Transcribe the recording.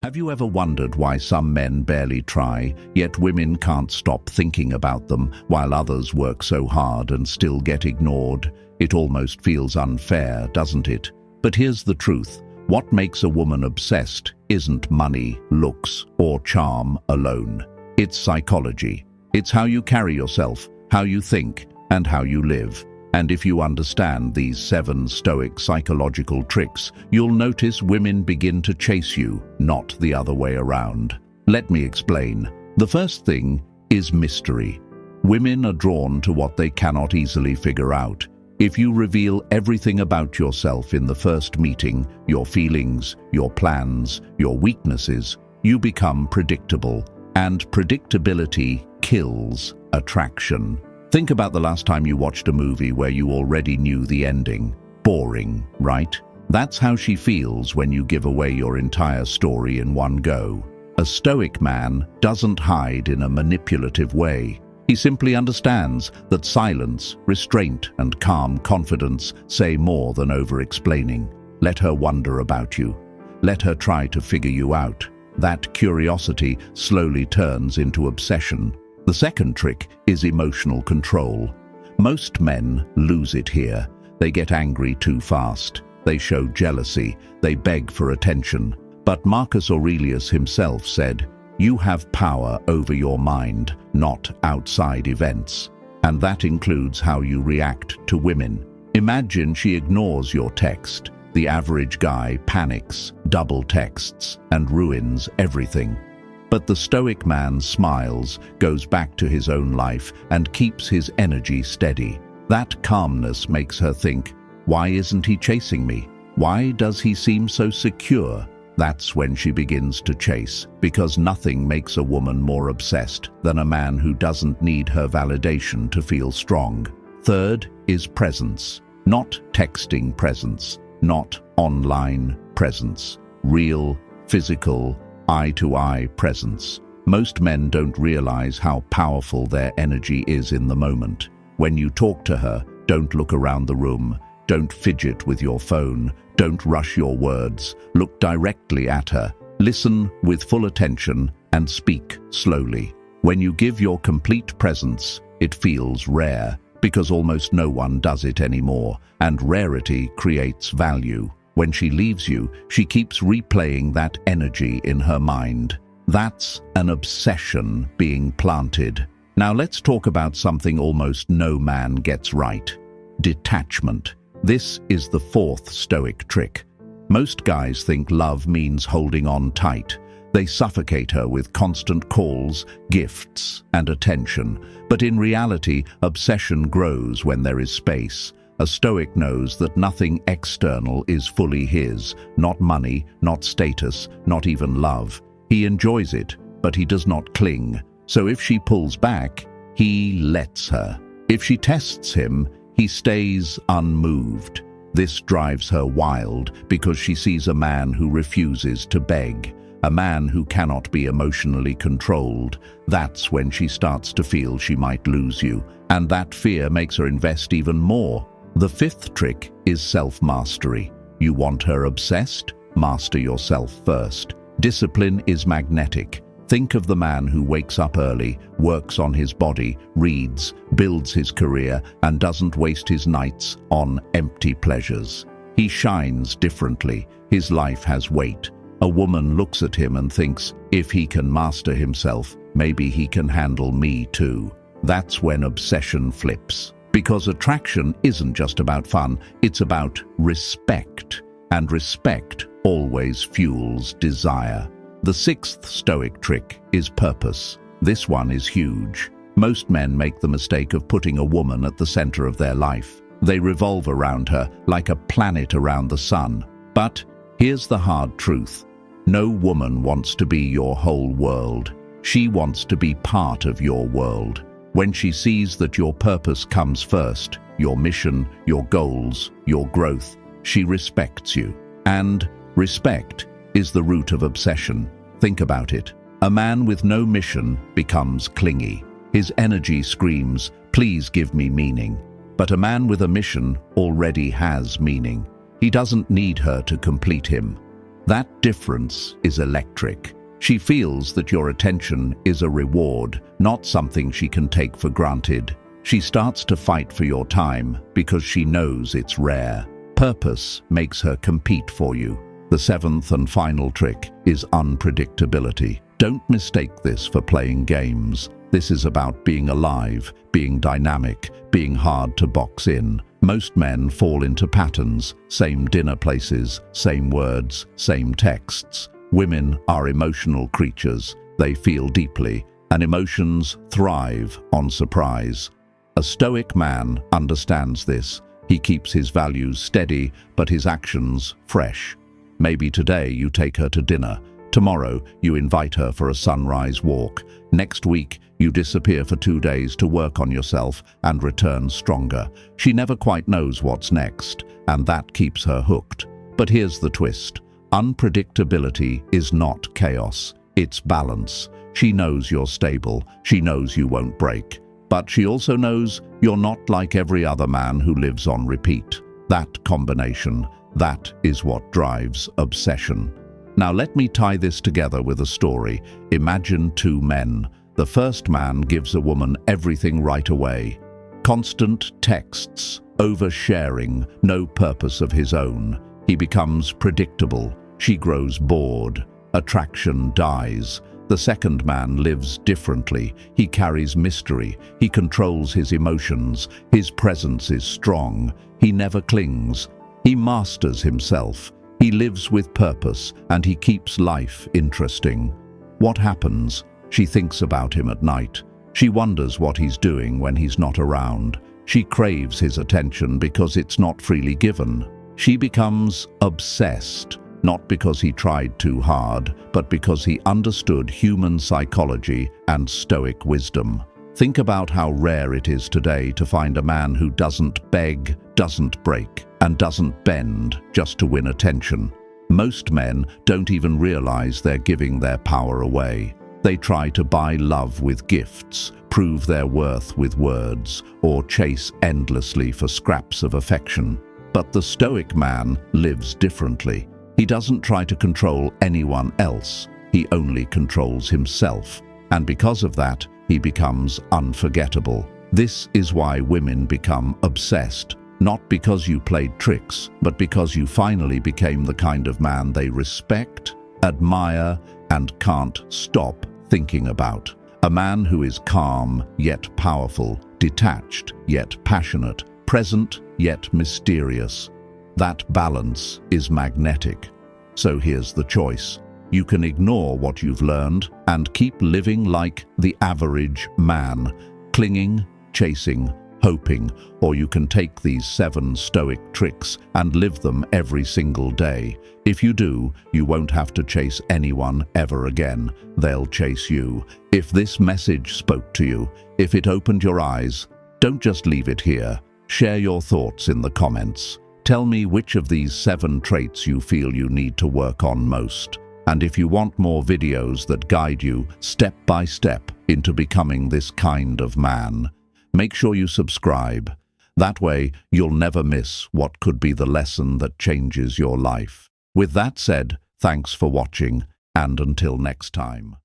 Have you ever wondered why some men barely try, yet women can't stop thinking about them, while others work so hard and still get ignored? It almost feels unfair, doesn't it? But here's the truth. What makes a woman obsessed isn't money, looks, or charm alone. It's psychology. It's how you carry yourself, how you think, and how you live. And if you understand these 7 Stoic psychological tricks, you'll notice women begin to chase you, not the other way around. Let me explain. The first thing is mystery. Women are drawn to what they cannot easily figure out. If you reveal everything about yourself in the first meeting, your feelings, your plans, your weaknesses, you become predictable. And predictability kills attraction. Think about the last time you watched a movie where you already knew the ending. Boring, right? That's how she feels when you give away your entire story in one go. A Stoic man doesn't hide in a manipulative way. He simply understands that silence, restraint, and calm confidence say more than over-explaining. Let her wonder about you. Let her try to figure you out. That curiosity slowly turns into obsession. The second trick is emotional control. Most men lose it here. They get angry too fast. They show jealousy. They beg for attention. But Marcus Aurelius himself said, "You have power over your mind, not outside events." And that includes how you react to women. Imagine she ignores your text. The average guy panics, double texts, and ruins everything. But the Stoic man smiles, goes back to his own life, and keeps his energy steady. That calmness makes her think, why isn't he chasing me? Why does he seem so secure? That's when she begins to chase, because nothing makes a woman more obsessed than a man who doesn't need her validation to feel strong. Third is presence. Not texting presence, not online presence. Real, physical, eye-to-eye presence. Most men don't realize how powerful their energy is in the moment. When you talk to her, don't look around the room. Don't fidget with your phone. Don't rush your words. Look directly at her. Listen with full attention and speak slowly. When you give your complete presence, it feels rare, because almost no one does it anymore, and rarity creates value. When she leaves you, she keeps replaying that energy in her mind. That's an obsession being planted. Now let's talk about something almost no man gets right. Detachment. This is the 4th Stoic trick. Most guys think love means holding on tight. They suffocate her with constant calls, gifts, and attention. But in reality, obsession grows when there is space. A Stoic knows that nothing external is fully his, not money, not status, not even love. He enjoys it, but he does not cling. So if she pulls back, he lets her. If she tests him, he stays unmoved. This drives her wild because she sees a man who refuses to beg, a man who cannot be emotionally controlled. That's when she starts to feel she might lose you, and that fear makes her invest even more. The 5th trick is self-mastery. You want her obsessed? Master yourself first. Discipline is magnetic. Think of the man who wakes up early, works on his body, reads, builds his career, and doesn't waste his nights on empty pleasures. He shines differently. His life has weight. A woman looks at him and thinks, if he can master himself, maybe he can handle me too. That's when obsession flips. Because attraction isn't just about fun, it's about respect. And respect always fuels desire. The 6th Stoic trick is purpose. This one is huge. Most men make the mistake of putting a woman at the center of their life. They revolve around her like a planet around the sun. But here's the hard truth. No woman wants to be your whole world. She wants to be part of your world. When she sees that your purpose comes first, your mission, your goals, your growth, she respects you. And respect is the root of obsession. Think about it. A man with no mission becomes clingy. His energy screams, please give me meaning. But a man with a mission already has meaning. He doesn't need her to complete him. That difference is electric. She feels that your attention is a reward, not something she can take for granted. She starts to fight for your time because she knows it's rare. Purpose makes her compete for you. The seventh and final trick is unpredictability. Don't mistake this for playing games. This is about being alive, being dynamic, being hard to box in. Most men fall into patterns, same dinner places, same words, same texts. Women are emotional creatures. They feel deeply, and emotions thrive on surprise. A Stoic man understands this. He keeps his values steady, but his actions fresh. Maybe today you take her to dinner. Tomorrow you invite her for a sunrise walk. Next week you disappear for 2 days to work on yourself and return stronger. She never quite knows what's next, and that keeps her hooked. But here's the twist. Unpredictability is not chaos. It's balance. She knows you're stable. She knows you won't break. But she also knows you're not like every other man who lives on repeat. That combination, that is what drives obsession. Now let me tie this together with a story. Imagine two men. The first man gives a woman everything right away. Constant texts, oversharing, no purpose of his own. He becomes predictable. She grows bored. Attraction dies. The second man lives differently. He carries mystery. He controls his emotions. His presence is strong. He never clings. He masters himself. He lives with purpose, and he keeps life interesting. What happens? She thinks about him at night. She wonders what he's doing when he's not around. She craves his attention because it's not freely given. She becomes obsessed, not because he tried too hard, but because he understood human psychology and Stoic wisdom. Think about how rare it is today to find a man who doesn't beg, doesn't break, and doesn't bend just to win attention. Most men don't even realize they're giving their power away. They try to buy love with gifts, prove their worth with words, or chase endlessly for scraps of affection. But the Stoic man lives differently. He doesn't try to control anyone else. He only controls himself. And because of that, he becomes unforgettable. This is why women become obsessed. Not because you played tricks, but because you finally became the kind of man they respect, admire, and can't stop thinking about. A man who is calm yet powerful, detached yet passionate, present yet mysterious. That balance is magnetic. So here's the choice. You can ignore what you've learned and keep living like the average man, clinging, chasing, hoping, or you can take these 7 Stoic tricks and live them every single day. If you do, you won't have to chase anyone ever again. They'll chase you. If this message spoke to you, if it opened your eyes, don't just leave it here. Share your thoughts in the comments. Tell me which of these 7 traits you feel you need to work on most. And if you want more videos that guide you step by step into becoming this kind of man, make sure you subscribe. That way, you'll never miss what could be the lesson that changes your life. With that said, thanks for watching, and until next time.